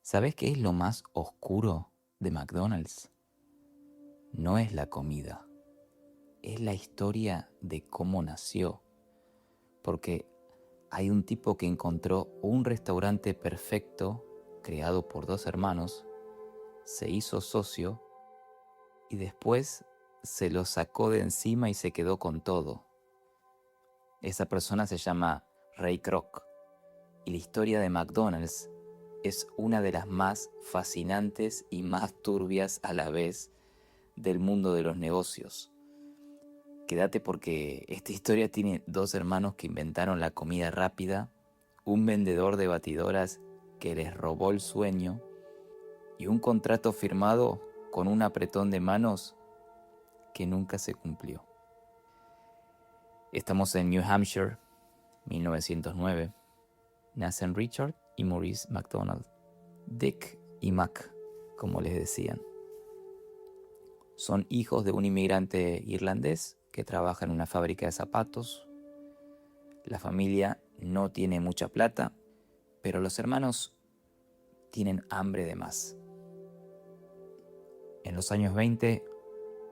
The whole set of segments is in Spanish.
¿Sabés qué es lo más oscuro de McDonald's? No es la comida, es la historia de cómo nació. Porque hay un tipo que encontró un restaurante perfecto creado por dos hermanos, se hizo socio y después se lo sacó de encima y se quedó con todo. Esa persona se llama Ray Kroc y la historia de McDonald's es una de las más fascinantes y más turbias a la vez del mundo de los negocios. Quédate porque esta historia tiene dos hermanos que inventaron la comida rápida, un vendedor de batidoras que les robó el sueño y un contrato firmado con un apretón de manos que nunca se cumplió. Estamos en New Hampshire, 1909. Nacen Richard y Maurice McDonald, Dick y Mac, como les decían. Son hijos de un inmigrante irlandés que trabaja en una fábrica de zapatos. La familia no tiene mucha plata, pero los hermanos tienen hambre de más. En los años 20,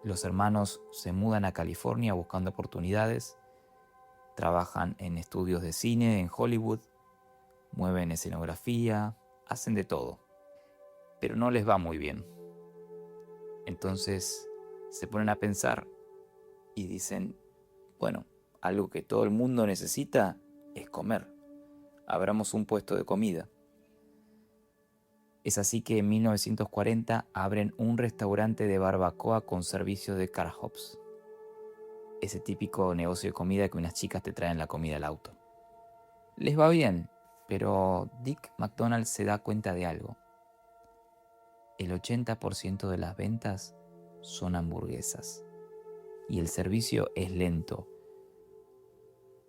los hermanos se mudan a California buscando oportunidades, trabajan en estudios de cine en Hollywood, mueven escenografía, hacen de todo, pero no les va muy bien. Entonces se ponen a pensar y dicen, bueno, algo que todo el mundo necesita es comer. Abramos un puesto de comida. Es así que en 1940 abren un restaurante de barbacoa con servicio de car hops. Ese típico negocio de comida que unas chicas te traen la comida al auto. Les va bien, pero Dick McDonald se da cuenta de algo. El 80% de las ventas son hamburguesas y el servicio es lento.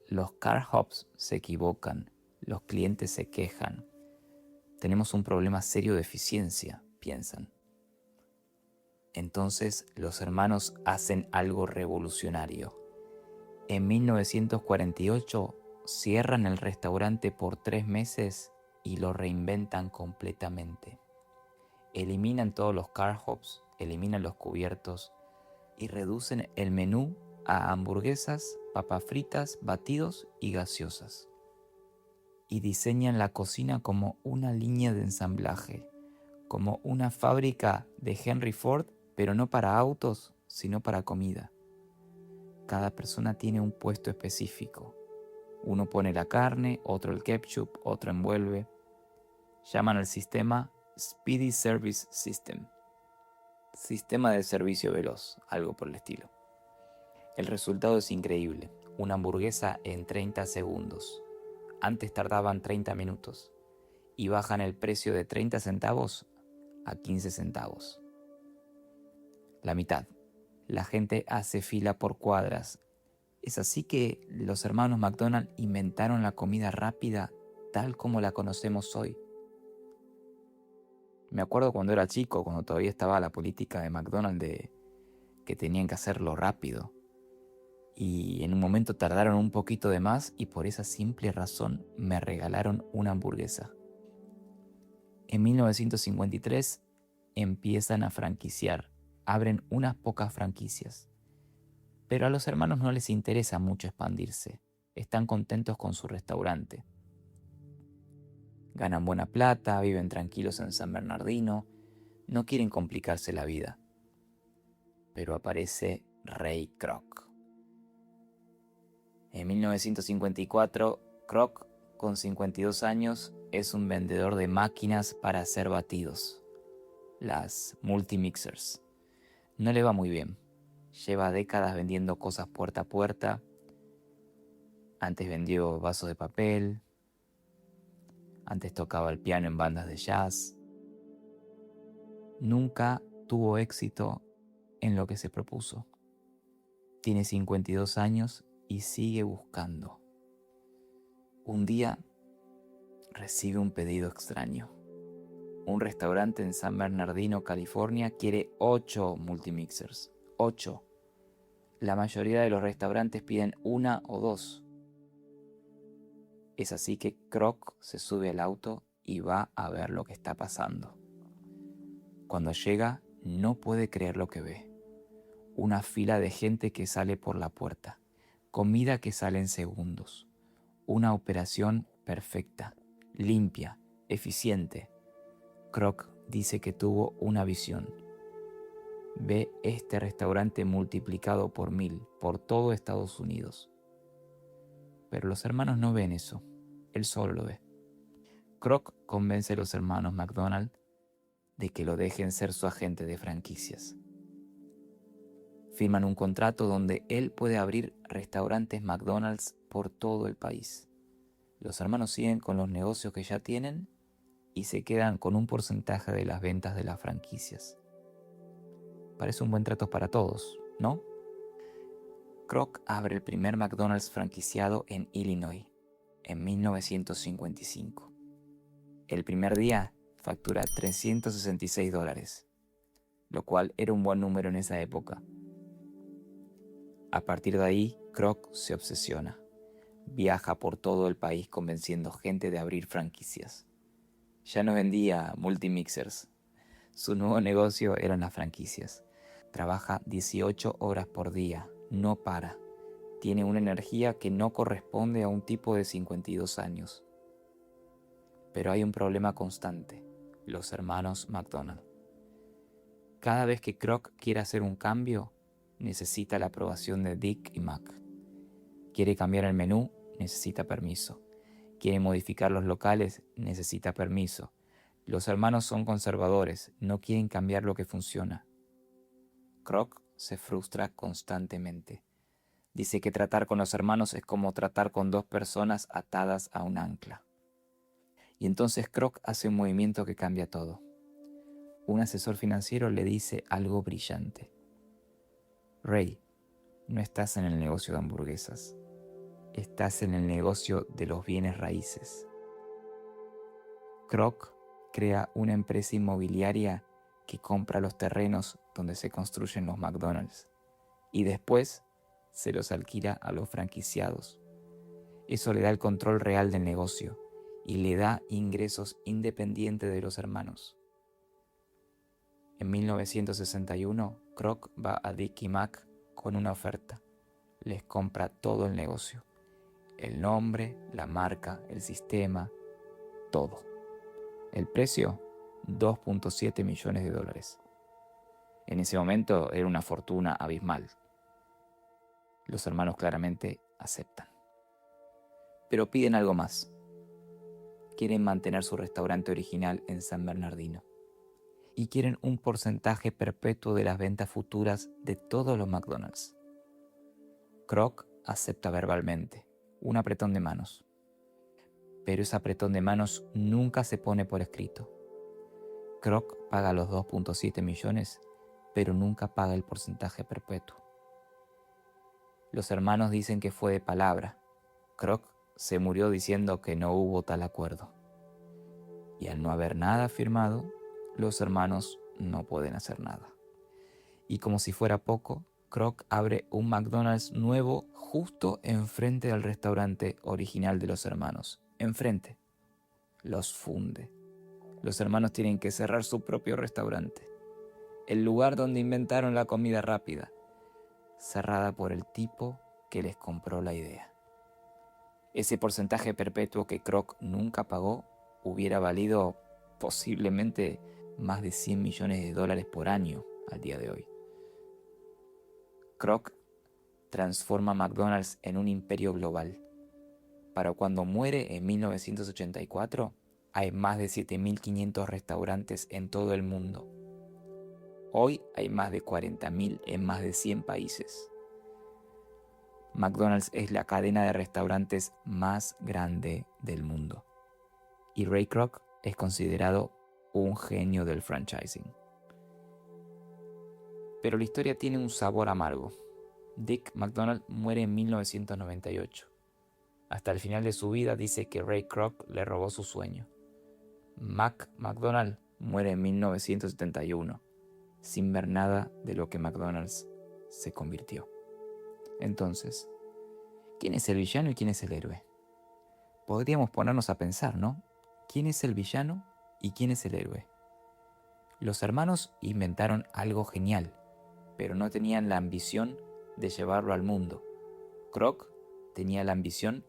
Los car hops se equivocan, los clientes se quejan. Tenemos un problema serio de eficiencia, piensan. Entonces los hermanos hacen algo revolucionario. En 1948 cierran el restaurante por 3 meses y lo reinventan completamente. Eliminan todos los car hops, eliminan los cubiertos y reducen el menú a hamburguesas, papas fritas, batidos y gaseosas. Y diseñan la cocina como una línea de ensamblaje, como una fábrica de Henry Ford, pero no para autos, sino para comida. Cada persona tiene un puesto específico. Uno pone la carne, otro el ketchup, otro envuelve. Llaman al sistema Speedy Service System, sistema de servicio veloz, algo por el estilo. El resultado es increíble, una hamburguesa en 30 segundos. Antes tardaban 30 minutos y bajan el precio de 30 centavos a 15 centavos. La mitad. La gente hace fila por cuadras. Es así que los hermanos McDonald inventaron la comida rápida tal como la conocemos hoy. Me acuerdo cuando era chico, cuando todavía estaba la política de McDonald's de que tenían que hacerlo rápido. Y en un momento tardaron un poquito de más y por esa simple razón me regalaron una hamburguesa. En 1953 empiezan a franquiciar, abren unas pocas franquicias. Pero a los hermanos no les interesa mucho expandirse, están contentos con su restaurante. Ganan buena plata, viven tranquilos en San Bernardino, no quieren complicarse la vida. Pero aparece Ray Kroc. En 1954, Kroc, con 52 años, es un vendedor de máquinas para hacer batidos, las multimixers. No le va muy bien. Lleva décadas vendiendo cosas puerta a puerta. Antes vendió vasos de papel. Antes tocaba el piano en bandas de jazz. Nunca tuvo éxito en lo que se propuso. Tiene 52 años y sigue buscando. Un día recibe un pedido extraño. Un restaurante en San Bernardino, California, quiere 8 multimixers. 8. La mayoría de los restaurantes piden 1 o 2. Es así que Kroc se sube al auto y va a ver lo que está pasando. Cuando llega, no puede creer lo que ve. Una fila de gente que sale por la puerta, comida que sale en segundos, una operación perfecta, limpia, eficiente. Kroc dice que tuvo una visión. Ve este restaurante multiplicado por 1000 por todo Estados Unidos. Pero los hermanos no ven eso, él solo lo ve. Kroc convence a los hermanos McDonald de que lo dejen ser su agente de franquicias. Firman un contrato donde él puede abrir restaurantes McDonald's por todo el país. Los hermanos siguen con los negocios que ya tienen y se quedan con un porcentaje de las ventas de las franquicias. Parece un buen trato para todos, ¿no? Kroc abre el primer McDonald's franquiciado en Illinois en 1955. El primer día factura $366, lo cual era un buen número en esa época. A partir de ahí, Kroc se obsesiona. Viaja por todo el país convenciendo gente de abrir franquicias. Ya no vendía multimixers. Su nuevo negocio eran las franquicias. Trabaja 18 horas por día, no para. Tiene una energía que no corresponde a un tipo de 52 años. Pero hay un problema constante: los hermanos McDonald. Cada vez que Kroc quiere hacer un cambio, necesita la aprobación de Dick y Mac. Quiere cambiar el menú, necesita permiso. Quiere modificar los locales, necesita permiso. Los hermanos son conservadores, no quieren cambiar lo que funciona. Kroc se frustra constantemente. Dice que tratar con los hermanos es como tratar con dos personas atadas a un ancla. Y entonces Kroc hace un movimiento que cambia todo. Un asesor financiero le dice algo brillante. Ray, no estás en el negocio de hamburguesas. Estás en el negocio de los bienes raíces. Kroc crea una empresa inmobiliaria que compra los terrenos donde se construyen los McDonald's y después se los alquila a los franquiciados. Eso le da el control real del negocio y le da ingresos independientes de los hermanos. En 1961, Kroc va a Dick y Mac con una oferta. Les compra todo el negocio. El nombre, la marca, el sistema, todo. El precio, $2.7 millones. En ese momento era una fortuna abismal. Los hermanos claramente aceptan. Pero piden algo más. Quieren mantener su restaurante original en San Bernardino. Y quieren un porcentaje perpetuo de las ventas futuras de todos los McDonald's. Kroc acepta verbalmente, un apretón de manos. Pero ese apretón de manos nunca se pone por escrito. Kroc paga los 2.7 millones, pero nunca paga el porcentaje perpetuo. Los hermanos dicen que fue de palabra. Kroc se murió diciendo que no hubo tal acuerdo. Y al no haber nada firmado, los hermanos no pueden hacer nada. Y como si fuera poco, Kroc abre un McDonald's nuevo justo enfrente del restaurante original de los hermanos. Enfrente. Los funde. Los hermanos tienen que cerrar su propio restaurante. El lugar donde inventaron la comida rápida, cerrada por el tipo que les compró la idea. Ese porcentaje perpetuo que Kroc nunca pagó hubiera valido posiblemente más de $100 millones por año al día de hoy. Kroc transforma McDonald's en un imperio global. Para cuando muere en 1984, hay más de 7.500 restaurantes en todo el mundo. Hoy hay más de 40.000 en más de 100 países. McDonald's es la cadena de restaurantes más grande del mundo. Y Ray Kroc es considerado un genio del franchising. Pero la historia tiene un sabor amargo. Dick McDonald muere en 1998. Hasta el final de su vida dice que Ray Kroc le robó su sueño. Mac McDonald muere en 1971, sin ver nada de lo que McDonald's se convirtió. Entonces, ¿quién es el villano y quién es el héroe? Podríamos ponernos a pensar, ¿no? ¿Quién es el villano y quién es el héroe? Los hermanos inventaron algo genial, pero no tenían la ambición de llevarlo al mundo. Kroc tenía la ambición,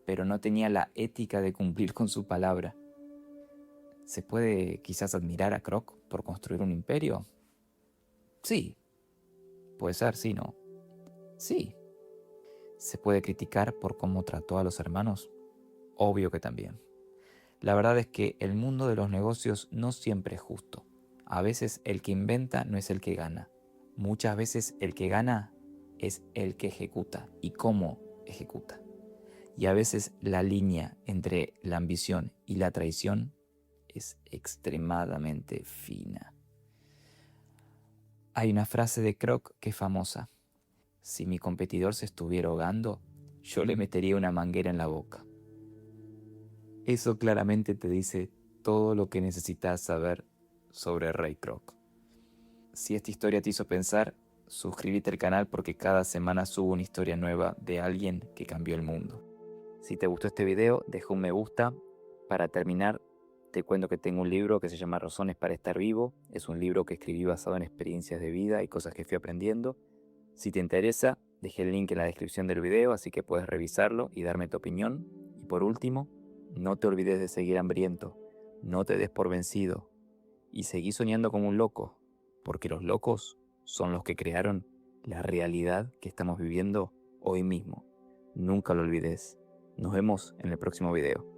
pero no tenía la ética de cumplir con su palabra. ¿Se puede quizás admirar a Kroc por construir un imperio? Sí. Puede ser, sí, ¿no? Sí. ¿Se puede criticar por cómo trató a los hermanos? Obvio que también. La verdad es que el mundo de los negocios no siempre es justo. A veces el que inventa no es el que gana. Muchas veces el que gana es el que ejecuta y cómo ejecuta. Y a veces la línea entre la ambición y la traición es extremadamente fina. Hay una frase de Kroc que es famosa. Si mi competidor se estuviera ahogando, yo le metería una manguera en la boca. Eso claramente te dice todo lo que necesitas saber sobre Ray Kroc. Si esta historia te hizo pensar, suscríbete al canal porque cada semana subo una historia nueva de alguien que cambió el mundo. Si te gustó este video, deja un me gusta. Para terminar, te cuento que tengo un libro que se llama Razones para estar vivo. Es un libro que escribí basado en experiencias de vida y cosas que fui aprendiendo. Si te interesa, dejé el link en la descripción del video, así que puedes revisarlo y darme tu opinión. Y por último, no te olvides de seguir hambriento, no te des por vencido y seguí soñando como un loco, porque los locos son los que crearon la realidad que estamos viviendo hoy mismo. Nunca lo olvides. Nos vemos en el próximo video.